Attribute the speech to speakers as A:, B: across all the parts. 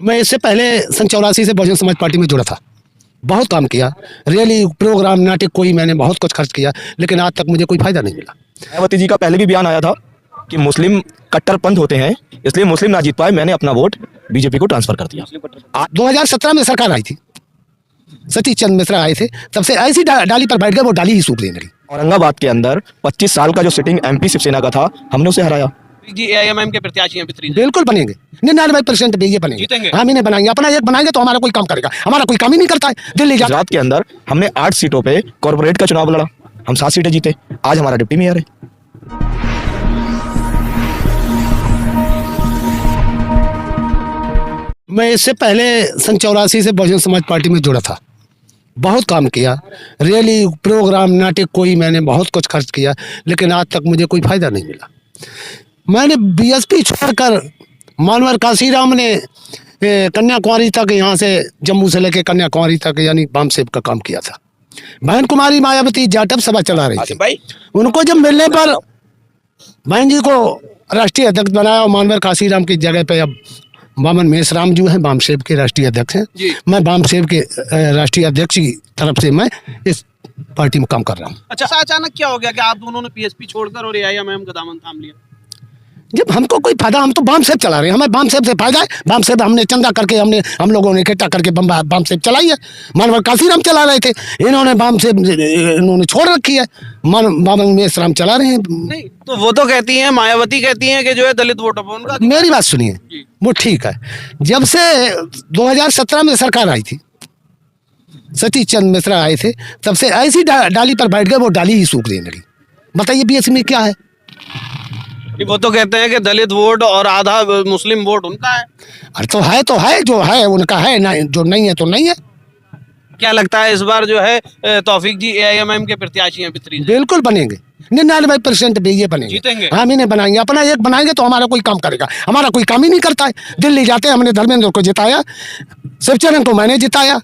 A: मैं इससे पहले सन 84 से बहुजन समाज पार्टी में जुड़ा था। बहुत काम किया, रैली प्रोग्राम नाटक कोई मैंने बहुत कुछ खर्च किया, लेकिन आज तक मुझे कोई फायदा नहीं मिला।
B: मायावती जी का पहले भी बयान आया था कि मुस्लिम कट्टरपंथ होते हैं, इसलिए मुस्लिम ना जीत पाए, मैंने अपना वोट बीजेपी को ट्रांसफर कर दिया।
A: 2017 में सरकार आई थी, सतीश चंद्र मिश्रा आए थे, तब से ऐसी डाली पर बैठ गए, वो डाली ही सूख देने लगी।
B: औरंगाबाद के अंदर 25 साल का जो सिटिंग एमपी शिवसेना का था, हमने उसे हराया।
C: जी एआईएमआईएम के प्रत्याशी हैं बेहतरीन।
A: बिल्कुल बनेंगे, 99% ये बनेंगे,
C: जीतेंगे।
A: हम इन्हें बनाएंगे, अपना एक बनाएंगे तो हमारा कोई काम करेगा, हमारा कोई काम ही नहीं करता है। दिल्ली जा
B: गुजरात के अंदर हमने 8 सीटों पे कॉर्पोरेट का चुनाव लड़ा, हम 7 सीटें जीते, आज हमारा डिप्टी मेयर है।
A: मैं इससे पहले सन 84 से बहुजन समाज पार्टी में जुड़ा था। बहुत काम किया, रैली प्रोग्राम नाटक कोई मैंने बहुत कुछ खर्च किया, लेकिन आज तक मुझे कोई फायदा नहीं मिला। मैंने बीएसपी छोड़कर मानवर काशीराम ने कन्याकुमारी तक, यहाँ से जम्मू से लेकर कन्याकुमारी तक यानी बामसेब का काम किया था। बहन कुमारी मायावती जाटव सभा चला रही थी भाई, उनको जब मिलने पर बहन जी को राष्ट्रीय अध्यक्ष बनाया और मानवर काशीराम की जगह पे अब बामन मेसराम जो है बामसेब के राष्ट्रीय अध्यक्ष हैं। मैं बामसेब के राष्ट्रीय अध्यक्ष की तरफ से मैं इस पार्टी में काम कर रहा हूँ।
C: अच्छा, अचानक क्या हो गया कि आप दोनों ने पीएसपी छोड़कर और एआईएमआईएम का दामन थाम लिया?
A: जब हमको कोई फायदा, हम तो बामसेब चला रहे हैं, हमें बामसेब से फायदा है। बामसेब हमने चंदा करके, हम लोगों ने इकट्ठा करके बामसेब चलाई है। मानवर काशीराम चला रहे थे, इन्होंने बामसेब इन्होंने छोड़ रखी है, बामन मेसराम चला रहे हैं।
C: नहीं तो वो तो कहती हैं, मायावती कहती हैं कि जो है दलित वोट पर उनका।
A: मेरी बात सुनिए, वो ठीक है। जब से 2017 में सरकार आई थी, सतीश चंद्र मिश्रा आए थे, तब से ऐसी डाली पर बैठ गए, वो डाली ही सूख देने लगी। बताइए बीएसपी में क्या है?
C: वो तो कहते हैं कि दलित वोट और आधा मुस्लिम वोट उनका है।
A: अरे तो है, जो है उनका है ना, जो नहीं है तो नहीं है।
C: क्या लगता है इस बार जो है तौफीक जी एआईएमआईएम के प्रत्याशी हैं बेहतरीन?
A: बिल्कुल बनेंगे, 99% ये बनेंगे,
C: जीतेंगे।
A: हम इन्हें बनाएंगे, अपना एक बनाएंगे तो हमारा कोई काम करेगा, हमारा कोई काम ही नहीं करता है। दिल्ली जाते हैं, हमने धर्मेंद्र को जिताया, शिवचरण को मैंने जिताया,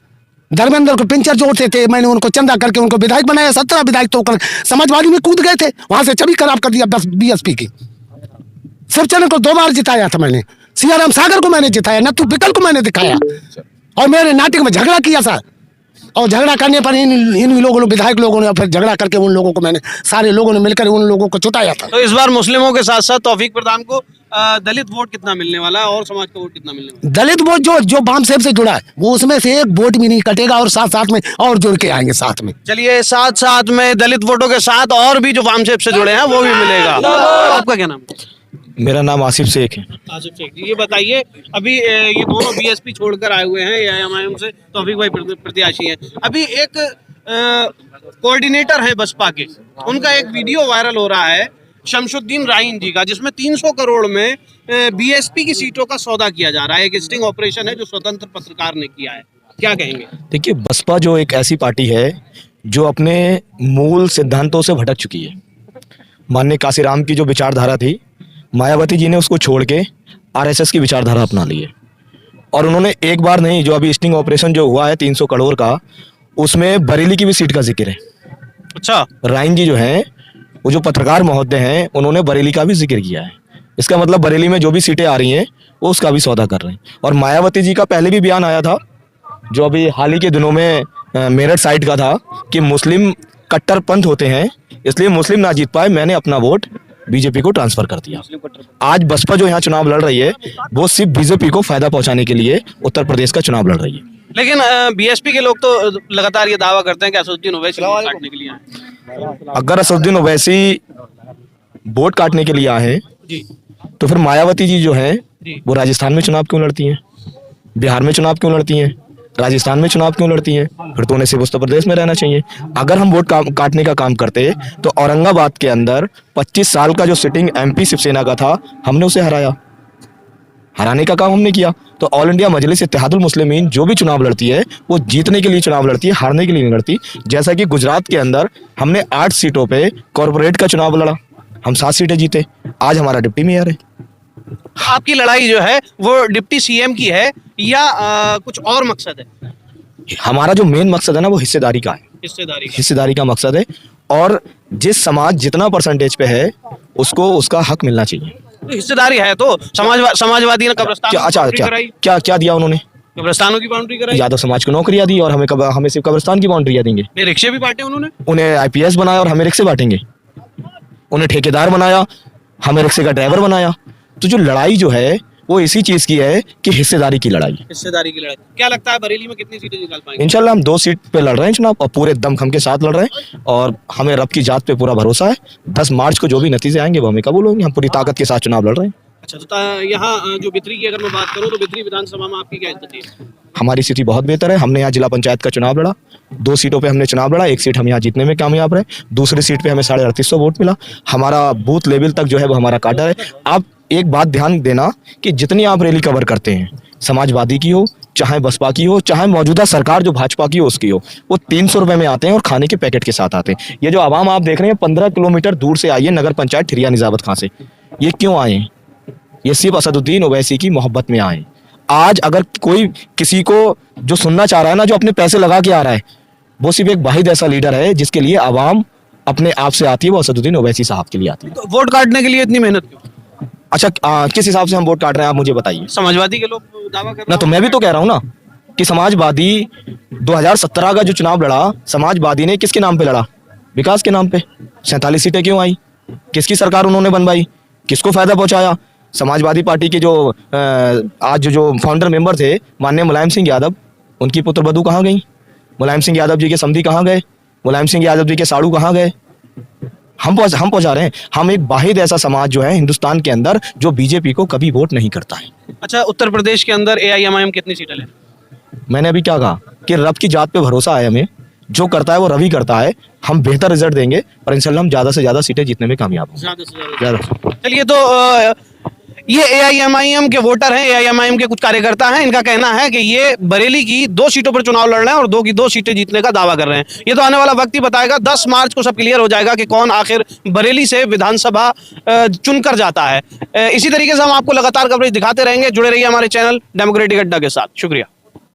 A: धर्मेंद्र को पिंचर जोड़ते थे, मैंने उनको चंदा करके उनको विधायक बनाया। 17 विधायक तो समाजवादी में कूद गए थे, वहां से छवि खराब कर दिया बस बीएसपी की। शिवचरण को 2 बार जिताया था मैंने, सियाराम सागर को मैंने जिताया, नत्थु बिकल को मैंने दिखाया, और मेरे नाटक में झगड़ा किया था, और झगड़ा करने पर इन लोगों ने, विधायक लोगों ने, फिर झगड़ा करके उन लोगों को मैंने, सारे लोगों ने मिलकर उन लोगों को चुटाया था।
C: तो इस बार मुस्लिमों के साथ साथ तौफीक प्रधान को दलित वोट कितना मिलने वाला है और समाज का वोट कितना मिलने वाला है?
A: दलित वोट जो बामसेब से जुड़ा है, वो उसमें से एक वोट भी नहीं कटेगा, और साथ में और जुड़ के आएंगे साथ में।
C: चलिए, साथ में दलित वोटों के साथ और भी जो बामसेब से जुड़े हैं वो भी मिलेगा। आपका क्या नाम है?
B: मेरा नाम आसिफ शेख है।
C: आसिफ शेख जी, ये बताइए, अभी ये दोनों बीएसपी छोड़कर आए हुए हैं, एआईएमआईएम से तौफीक भाई प्रत्याशी हैं। अभी एक कोऑर्डिनेटर है बसपा के, उनका एक वीडियो वायरल हो रहा है शमशुद्दीन राइन जी का, जिसमें 300 करोड़ में बीएसपी की सीटों का सौदा किया जा रहा है। एक स्टिंग ऑपरेशन है जो स्वतंत्र पत्रकार ने किया है, क्या कहेंगे?
B: देखिए, बसपा जो एक ऐसी पार्टी है जो अपने मूल सिद्धांतों से भटक चुकी है। माननीय काशीराम की जो विचारधारा थी, मायावती जी ने उसको छोड़ के आरएसएस की विचारधारा अपना ली है, और उन्होंने एक बार नहीं, जो अभी स्टिंग ऑपरेशन जो हुआ है 300 करोड़ का, उसमें बरेली की भी सीट का जिक्र है।
C: अच्छा,
B: राइन जी जो हैं, वो जो पत्रकार महोदय हैं, उन्होंने बरेली का भी जिक्र किया है। इसका मतलब बरेली में जो भी सीटें आ रही हैं वो उसका भी सौदा कर रहे हैं। और मायावती जी का पहले भी बयान आया था, जो अभी हाल ही के दिनों में मेरठ साइड का था, कि मुस्लिम कट्टरपंथ होते हैं, इसलिए मुस्लिम ना जीत पाए, मैंने अपना वोट बीजेपी को ट्रांसफर कर दिया। आज बसपा जो यहाँ चुनाव लड़ रही है, वो सिर्फ बीजेपी को फायदा पहुंचाने के लिए उत्तर प्रदेश का चुनाव लड़ रही है।
C: लेकिन बीएसपी के लोग तो लगातार ये दावा करते हैं कि असदुद्दीन ओवैसी वोट काटने के लिए आए।
B: अगर असदुद्दीन ओवैसी वोट काटने के लिए आए हैं
C: जी,
B: तो फिर मायावती जी जो हैं, वो राजस्थान में चुनाव क्यों लड़ती हैं, बिहार में चुनाव क्यों लड़ती हैं, राजस्थान में चुनाव क्यों लड़ती हैं? फिर तो उन्हें सिर्फ उत्तर प्रदेश में रहना चाहिए। अगर हम वोट काटने का काम करते तो औरंगाबाद के अंदर 25 साल का जो सिटिंग एमपी शिवसेना का था, हमने उसे हराया, हराने का काम हमने किया। तो ऑल इंडिया मजलिस इत्तेहादुल मुस्लिमीन जो भी चुनाव लड़ती है, वो जीतने के लिए चुनाव लड़ती है, हारने के लिए नहीं लड़ती। जैसा कि गुजरात के अंदर हमने 8 सीटों पे कॉर्पोरेट का चुनाव लड़ा, हम 7 सीटें जीते, आज हमारा डिप्टी मेयर है।
C: आपकी लड़ाई जो है वो डिप्टी सीएम की है या कुछ और मकसद है?
B: हमारा जो मेन मकसद है ना, वो हिस्सेदारी का है, हिस्सेदारी का मकसद है। और जिस समाज जितना परसेंटेज पे है, उसको उसका हक मिलना चाहिए।
C: हिस्सेदारी है तो समाजवादी ने कब्रिस्तान
B: क्या
C: की
B: अच्छा
C: बाउंड्री
B: क्या
C: कराई,
B: क्या क्या दिया उन्होंने?
C: कब्रिस्तानों की बाउंड्री कराई,
B: यादव समाज को नौकरियां दी और हमें सिर्फ कब्रिस्तान की बाउंड्रियां देंगे।
C: ये रिक्शे भी बांटे उन्होंने।
B: उन्हें आईपीएस बनाया और हमें रिक्शे बांटेंगे। उन्हें ठेकेदार बनाया, हमें रिक्शे का ड्राइवर बनाया। तो जो लड़ाई जो है वो इसी चीज की है कि हिस्सेदारी की लड़ाई।
C: हिस्सेदारी की लड़ाई। क्या लगता है बरेली में कितनी सीटें निकाल पाएंगे?
B: इंशाल्लाह हम 2 सीट पे लड़ रहे हैं चुनाव और पूरे दमखम के साथ लड़ रहे हैं और हमें रब की जात पे पूरा भरोसा है। 10 मार्च को जो भी नतीजे आएंगे वो हमें कबूल होंगे। हम पूरी ताकत के साथ चुनाव लड़ रहे हैं।
C: अच्छा, तो यहाँ जो बिथरी की अगर मैं बात करूँ तो बिथरी विधानसभा में आपकी क्या स्थिति है?
B: हमारी स्थिति बहुत बेहतर है। हमने यहाँ जिला पंचायत का चुनाव लड़ा, 2 सीटों पे हमने चुनाव लड़ा, 1 सीट हम यहाँ जीतने में कामयाब रहे, दूसरी सीट पे हमें 3850 वोट मिला। हमारा बूथ लेवल तक जो है वो हमारा काटा है। आप एक बात ध्यान देना कि जितनी आप रैली कवर करते हैं, समाजवादी की हो, चाहे बसपा की हो, चाहे मौजूदा सरकार जो भाजपा की हो उसकी हो, वो 300 रुपये में आते हैं और खाने के पैकेट के साथ आते हैं। ये जो आवाम आप देख रहे हैं 15 किलोमीटर दूर से आई है नगर पंचायत ठिरिया निजावत खां से। ये क्यों आए हैं? ये सिर्फ असदुद्दीन ओवैसी की मोहब्बत में आए। आज अगर कोई किसी को जो सुनना चाह रहा है ना, जो अपने पैसे लगा के आ रहा है, वो सिर्फ एक वाहिद ऐसा लीडर है जिसके लिए आवाम अपने आप से आती है, वो असदुद्दीन ओवैसी साहब के लिए आती है।
C: तो वोट काटने के लिए इतनी मेहनत क्यों?
B: अच्छा किस हिसाब से हम वोट काट रहे हैं आप मुझे बताइए
C: समाजवादी के लोग दावा कर
B: ना। तो मैं भी तो कह रहा हूँ ना कि समाजवादी 2017 का जो चुनाव लड़ा, समाजवादी ने किसके नाम पे लड़ा? विकास के नाम पे। 47 सीटें क्यों आई? किसकी सरकार उन्होंने बनवाई? किसको फायदा पहुंचाया? समाजवादी पार्टी के जो आज जो फाउंडर मेंबर थे माननीय मुलायम सिंह यादव, उनकी पुत्रवधू कहाँ गई? मुलायम सिंह यादव जी के समधी कहाँ गए? मुलायम सिंह यादव जी के साड़ू कहाँ गए? हम पहुंचा रहे हैं। हम एक वाहिद ऐसा समाज जो है हिंदुस्तान के अंदर जो बीजेपी को कभी वोट नहीं करता है।
C: अच्छा, उत्तर प्रदेश के अंदर AIMIM कितनी सीटें ले?
B: मैंने अभी क्या कहा कि रब की जात पे भरोसा है हमें, जो करता है वो रवि करता है। हम बेहतर रिजल्ट देंगे और इंशाल्लाह हम ज्यादा से ज्यादा सीटें जीतने में कामयाब होंगे।
C: ज्यादा से ज्यादा। चलिए, तो ये AIMIM के वोटर हैं, AIMIM के कुछ कार्यकर्ता हैं। इनका कहना है कि ये बरेली की 2 सीटों पर चुनाव लड़ रहे हैं और 2 की 2 सीटें जीतने का दावा कर रहे हैं। ये तो आने वाला वक्त ही बताएगा। 10 मार्च को सब क्लियर हो जाएगा कि कौन आखिर बरेली से विधानसभा चुनकर जाता है। इसी तरीके से हम आपको लगातार कवरेज दिखाते रहेंगे। जुड़े रहिए हमारे चैनल डेमोक्रेटिक अड्डा के साथ। शुक्रिया।